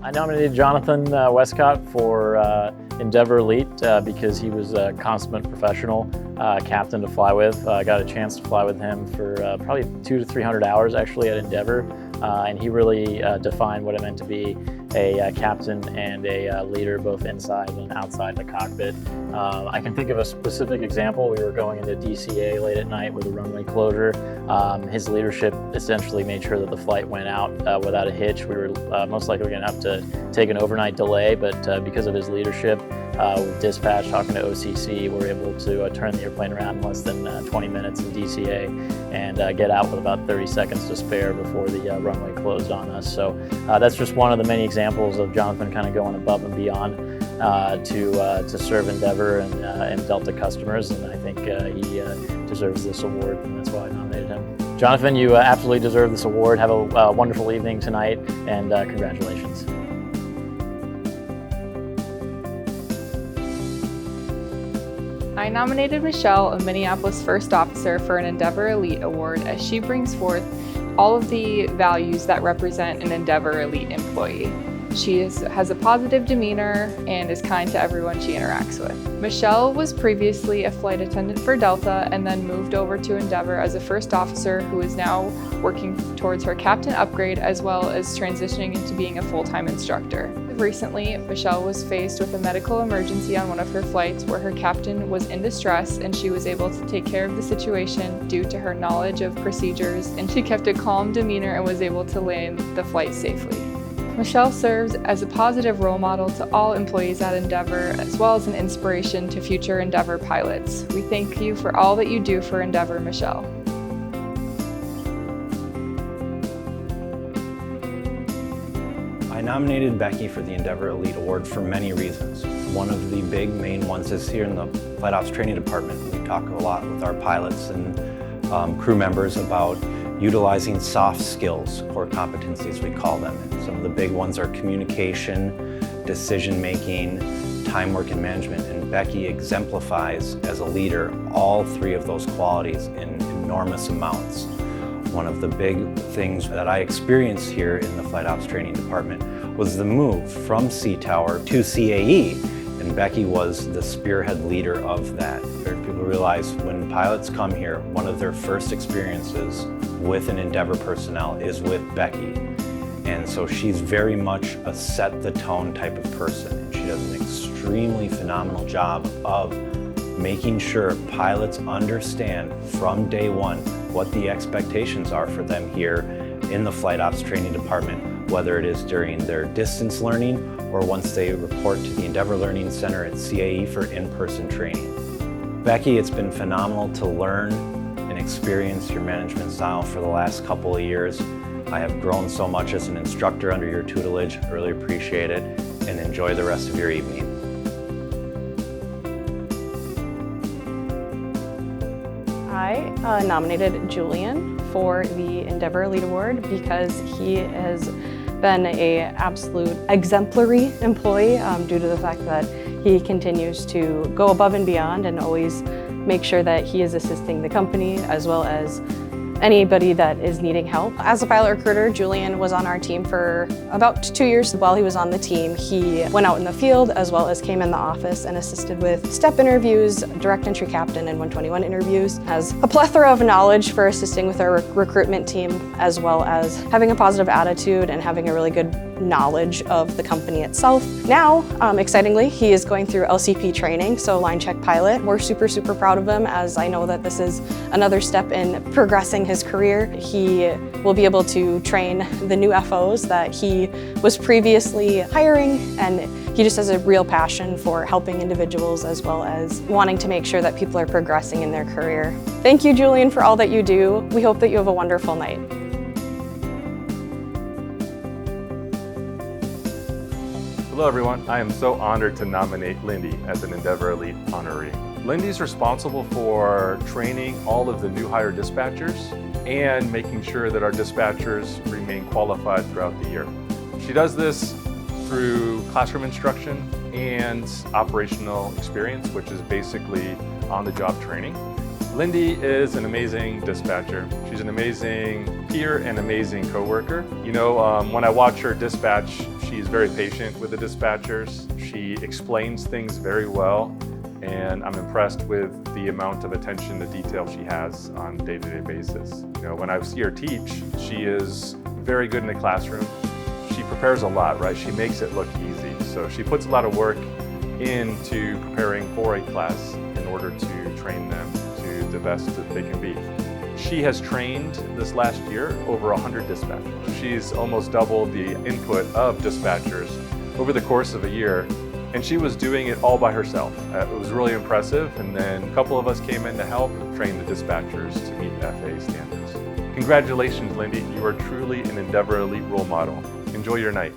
I nominated Jonathan Wescott for Endeavor Elite because he was a consummate professional captain to fly with. I got a chance to fly with him for probably 200 to 300 hours actually at Endeavor, and he really defined what it meant to be a captain and a leader both inside and outside the cockpit. I can think of a specific example. We were going into DCA late at night with a runway closure. His leadership essentially made sure that the flight went out without a hitch. We were most likely going to have to take an overnight delay, but because of his leadership, with dispatch, talking to OCC, we were able to turn the airplane around in less than 20 minutes in DCA and get out with about 30 seconds to spare before the runway closed on us. So that's just one of the many examples of Jonathan kind of going above and beyond to serve Endeavor and Delta customers, and I think he deserves this award, and that's why I nominated him. Jonathan, you absolutely deserve this award. Have a wonderful evening tonight, and congratulations. I nominated Michelle, a Minneapolis First Officer, for an Endeavor Elite Award as she brings forth all of the values that represent an Endeavor Elite employee. She has a positive demeanor and is kind to everyone she interacts with. Michelle was previously a flight attendant for Delta and then moved over to Endeavor as a first officer who is now working towards her captain upgrade as well as transitioning into being a full-time instructor. Recently, Michelle was faced with a medical emergency on one of her flights where her captain was in distress, and she was able to take care of the situation due to her knowledge of procedures, and she kept a calm demeanor and was able to land the flight safely. Michelle serves as a positive role model to all employees at Endeavor, as well as an inspiration to future Endeavor pilots. We thank you for all that you do for Endeavor, Michelle. I nominated Becky for the Endeavor Elite Award for many reasons. One of the big main ones is here in the Flight Ops Training Department. We talk a lot with our pilots and crew members about utilizing soft skills, core competencies we call them. And some of the big ones are communication, decision-making, time, work, and management. And Becky exemplifies as a leader all three of those qualities in enormous amounts. One of the big things that I experienced here in the Flight Ops Training Department was the move from Sea Tower to CAE, and Becky was the spearhead leader of that. People realize when pilots come here, one of their first experiences with an Endeavor personnel is with Becky. And so she's very much a set the tone type of person, and she does an extremely phenomenal job of making sure pilots understand from day one what the expectations are for them here in the Flight Ops Training Department, whether it is during their distance learning or once they report to the Endeavor Learning Center at CAE for in-person training. Becky, it's been phenomenal to learn and experience your management style for the last couple of years. I have grown so much as an instructor under your tutelage. I really appreciate it, and enjoy the rest of your evening. I nominated Julian for the Endeavor Elite Award because he has been an absolute exemplary employee due to the fact that he continues to go above and beyond and always make sure that he is assisting the company as well as anybody that is needing help. As a pilot recruiter, Julian was on our team for about 2 years. While he was on the team, he went out in the field as well as came in the office and assisted with step interviews, direct entry captain, and 121 interviews. Has a plethora of knowledge for assisting with our recruitment team, as well as having a positive attitude and having a really good knowledge of the company itself. Now, excitingly, he is going through LCP training, so line check pilot. We're super proud of him, as I know that this is another step in progressing his career. He will be able to train the new FOs that he was previously hiring, and he just has a real passion for helping individuals as well as wanting to make sure that people are progressing in their career. Thank you, Julian, for all that you do. We hope that you have a wonderful night. Hello everyone, I am so honored to nominate Lindy as an Endeavor Elite honoree. Lindy's responsible for training all of the new hire dispatchers and making sure that our dispatchers remain qualified throughout the year. She does this through classroom instruction and operational experience, which is basically on-the-job training. Lindy is an amazing dispatcher. She's an amazing peer and amazing coworker. You know, when I watch her dispatch, she's very patient with the dispatchers. She explains things very well, and I'm impressed with the amount of attention to detail she has on a day-to-day basis. You know, when I see her teach, she is very good in the classroom. She prepares a lot, right? She makes it look easy. So she puts a lot of work into preparing for a class in order to train them to the best that they can be. She has trained this last year over 100 dispatchers. She's almost doubled the input of dispatchers over the course of a year, and she was doing it all by herself. It was really impressive, and then a couple of us came in to help train the dispatchers to meet FAA standards. Congratulations, Lindy. You are truly an Endeavor Elite role model. Enjoy your night.